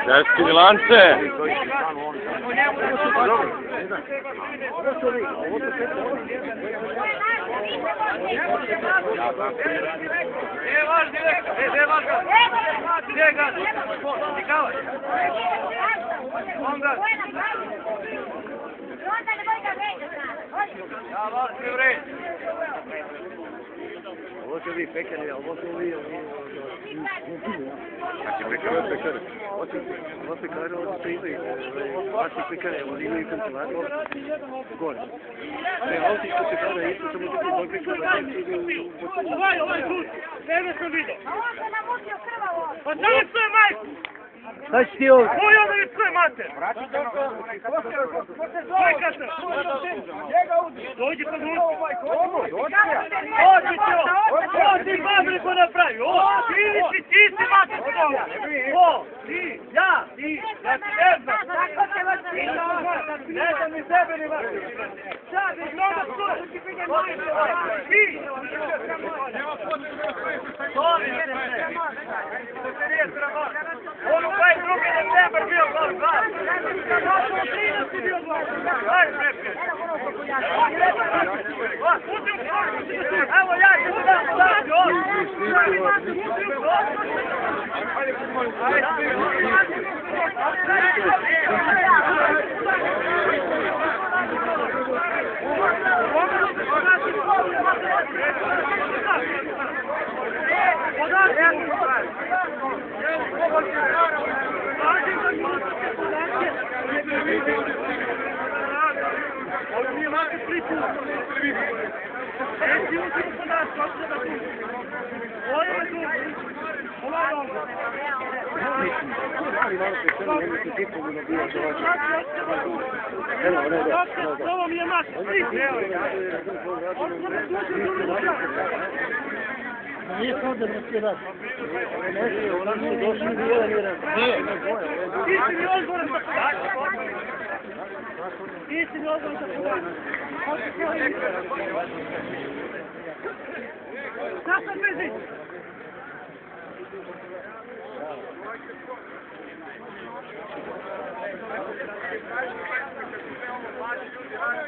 Česki lance. Ovo su ovi pekari, ovo su ovi... Ovo pekari, ovo su imaju, vaši pekari, ovo imaju kancelariju, gore. Ovdje što se kada isto samo tako dok pekara, Ovaj drut, tebe sam vidio. Pa daj sve majku! šta će ti ovo? Koji onda mi sve mater? Čekaj se! Dođi kod drugi. Dođi ću! Dođi fabriku napravi! Ti si mater svoga! Ti, ja ti ne znam! Ne znam ni sebe ni vas! Sad, iz mnogo čuje! Ti! Dođi se! Ono kaj drugi decembar bio gol, gol! Kako 13 bio gol! Aj, prepe! Evo ja ću da staviti ovdje! Ovo mi je mač, Nije kao da neki rad. Ona nije došli ni jedan ni rad. ti si mi odgovoran za ti si mi odgovoran za šta sam bezi? Thank you.